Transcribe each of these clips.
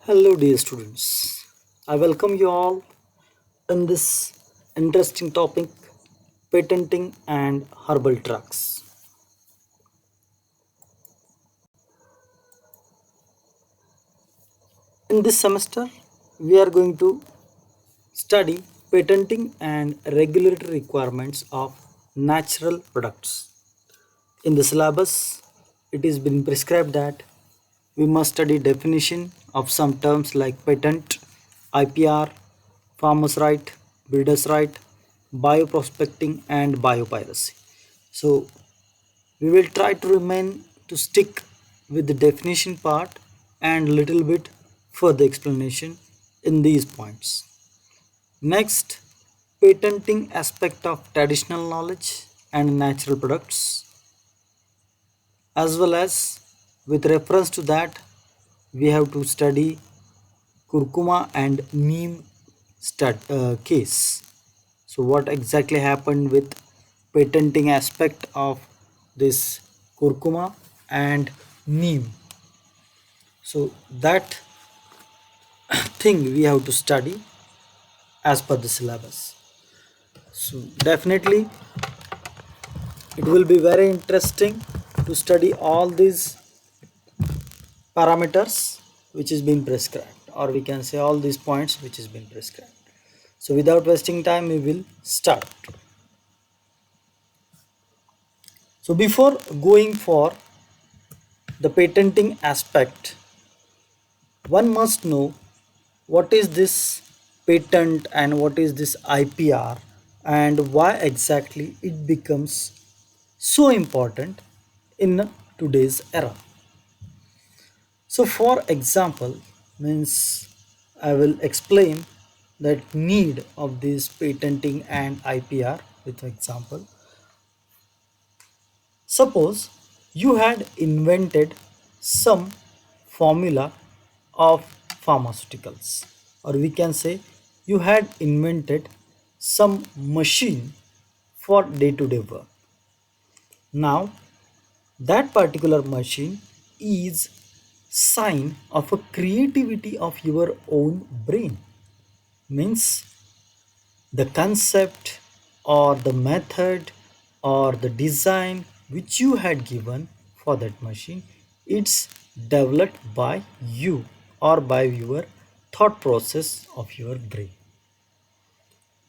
Hello, dear students. I welcome you all in this interesting topic patenting and herbal drugs. In this semester, we are going to study patenting and regulatory requirements of natural products. In the syllabus, it is been prescribed that we must study definition of some terms like patent, IPR, farmer's right, builder's right, bioprospecting and biopiracy. So we will try to remain to stick with the definition part and little bit further explanation in these points. Next, patenting aspect of traditional knowledge and natural products, as well as with reference to that we have to study curcuma and neem case. So what exactly happened with patenting aspect of this curcuma and neem, so that thing we have to study as per the syllabus. So definitely it will be very interesting to study all these parameters which is being prescribed, or we can say all these points which is being prescribed. So without wasting time we will start. So before going for the patenting aspect, one must know what is this patent and what is this IPR and why exactly it becomes so important in today's era. So for example, means I will explain that need of this patenting and IPR with example. Suppose you had invented some formula of pharmaceuticals, or we can say you had invented some machine for day to day work. Now, that particular machine is sign of a creativity of your own brain. Means the concept or the method or the design which you had given for that machine, it's developed by you or by your thought process of your brain.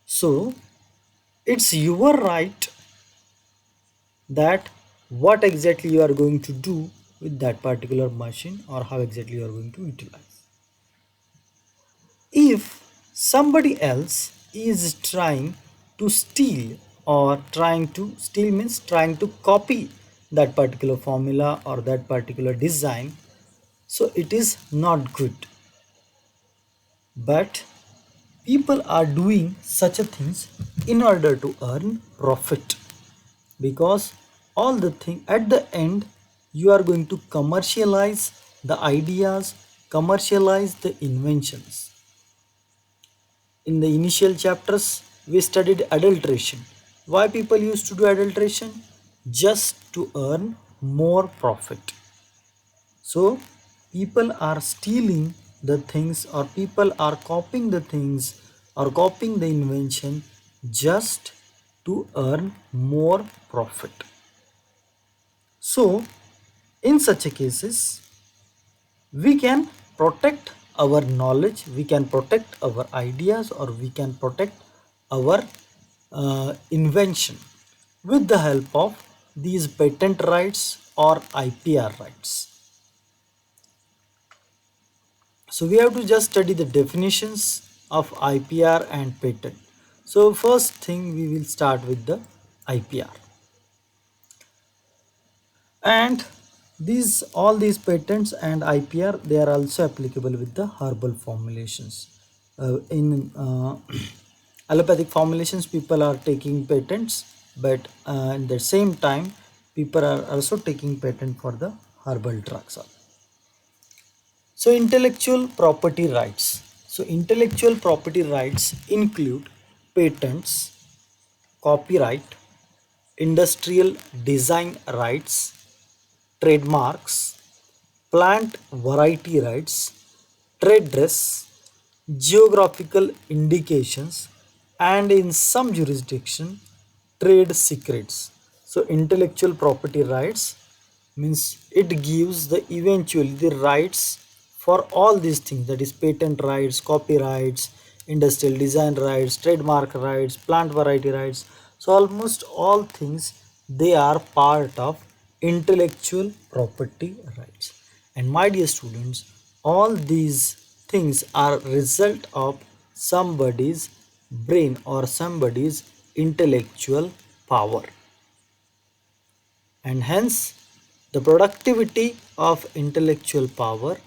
So it's your right that what exactly you are going to do with that particular machine or how exactly you are going to utilize. If somebody else is trying to steal, or trying to steal means trying to copy that particular formula or that particular design, so it is not good. But people are doing such a things in order to earn profit, because all the thing at the end you are going to commercialize the ideas, commercialize the inventions. In the initial chapters, we studied adulteration. Why people used to do adulteration? Just to earn more profit. So, people are stealing the things, or people are copying the things, or copying the invention just to earn more profit. So, in such a cases, we can protect our knowledge, we can protect our ideas, or we can protect our invention with the help of these patent rights or IPR rights. So we have to just study the definitions of IPR and patent. So first thing we will start with the IPR. And these all these patents and IPR, they are also applicable with the herbal formulations. In allopathic formulations, people are taking patents, but at the same time, people are also taking patent for the herbal drugs. So intellectual property rights. So intellectual property rights include patents, copyright, industrial design rights, trademarks, plant variety rights, trade dress, geographical indications, and in some jurisdiction, trade secrets. So intellectual property rights means it gives the eventually the rights for all these things, that is patent rights, copyrights, industrial design rights, trademark rights, plant variety rights. So almost all things, they are part of intellectual property rights. And my dear students, all these things are result of somebody's brain or somebody's intellectual power, and hence the productivity of intellectual power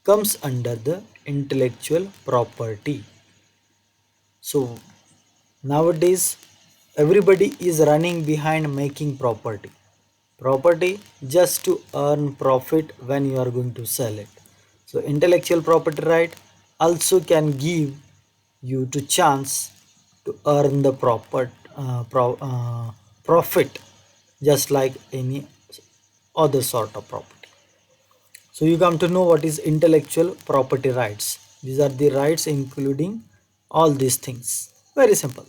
comes under the intellectual property. So nowadays everybody is running behind making property just to earn profit when you are going to sell it. So intellectual property right also can give you to chance to earn the profit just like any other sort of property. So you come to know what is intellectual property rights. These are the rights including all these things. Very simple.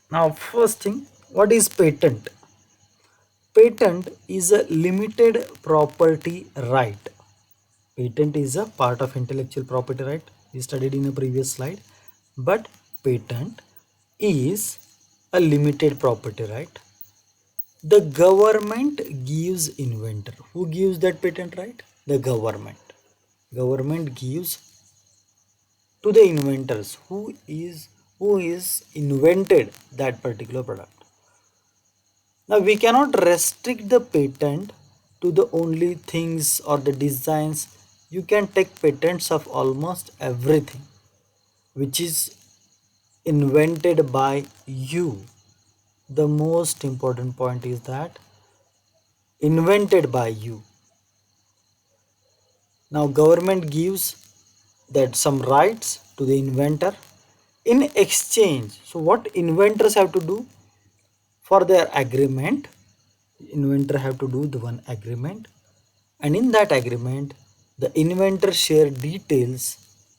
Now first thing, what is patent? Patent is a limited property right. Patent is a part of intellectual property right. We studied in a previous slide. But patent is a limited property right. The government gives inventor. Who gives that patent right? The government. Government gives to the inventors who is invented that particular product. Now we cannot restrict the patent to the only things or the designs. You can take patents of almost everything which is invented by you. The most important point is that invented by you. Now government gives that some rights to the inventor in exchange. So what inventors have to do for their agreement? Inventor have to do the one agreement, and in that agreement the inventor share details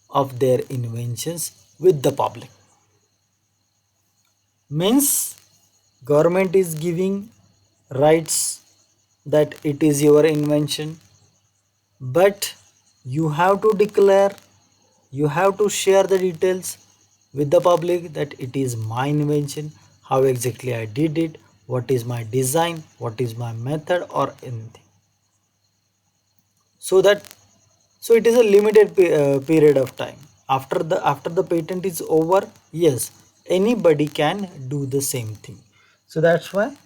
of their inventions with the public. Means government is giving rights that it is your invention, but you have to declare, you have to share the details with the public that it is my invention, how exactly I did it, what is my design, what is my method or anything. So that, so it is a limited period of time. After the patent is over, yes, anybody can do the same thing. So that's why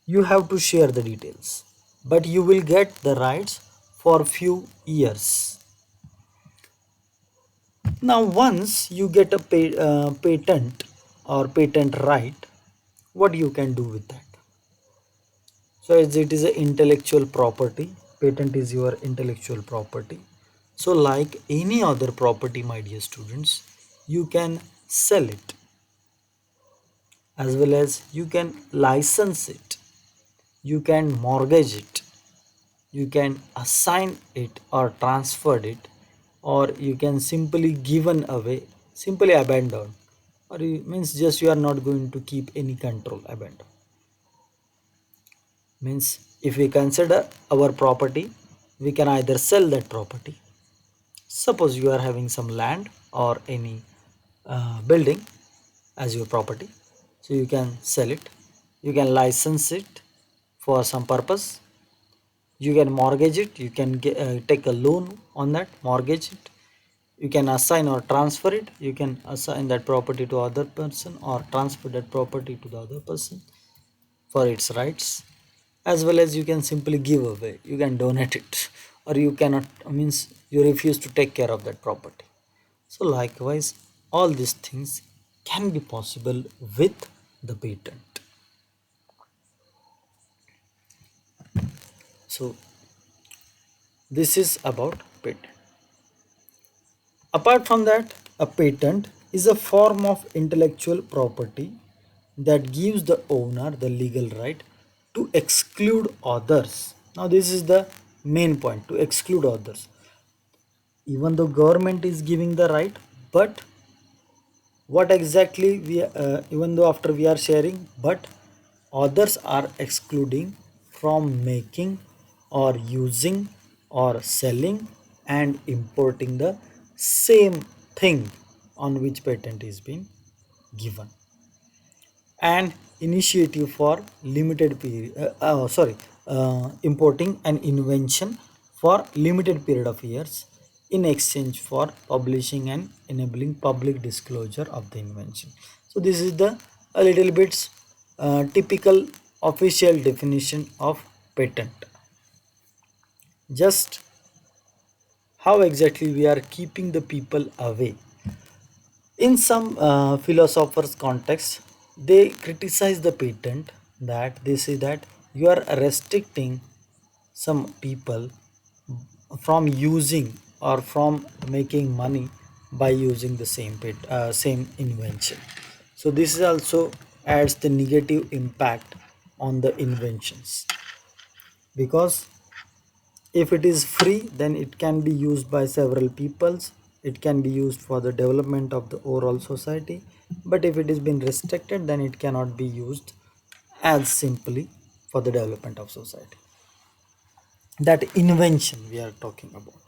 you have to share the details, but you will get the rights for few years. Now once you get a patent or patent right, what you can do with that? So as it is an intellectual property, patent is your intellectual property. So like any other property, my dear students, you can sell it, as well as you can license it, you can mortgage it, you can assign it or transfer it, or you can simply given away, simply abandon, or means just you are not going to keep any control, abandon. Means if we consider our property, we can either sell that property. Suppose you are having some land or any building as your property, so you can sell it, you can license it for some purpose, you can mortgage it, you can take a loan on that, mortgage it, you can assign or transfer it, you can assign that property to other person or transfer that property to the other person for its rights, as well as you can simply give away, you can donate it, or you cannot, means you refuse to take care of that property. So likewise all these things can be possible with the patent. So this is about patent. Apart from that, a patent is a form of intellectual property that gives the owner the legal right to exclude others. Now, this is the main point, to exclude others. Even though government is giving the right, but what exactly we, even though after we are sharing, but others are excluding from making or using or selling and importing the same thing on which patent is being given. And initiative for limited period, importing an invention for limited period of years in exchange for publishing and enabling public disclosure of the invention. So this is the a little bit typical official definition of patent. Just how exactly we are keeping the people away. In some philosophers' context, they criticize the patent, that they say that you are restricting some people from using or from making money by using the same invention. So this is also adds the negative impact on the inventions, because if it is free, then it can be used by several peoples, it can be used for the development of the overall society. But if it is been restricted, then it cannot be used as simply for the development of society. That invention we are talking about.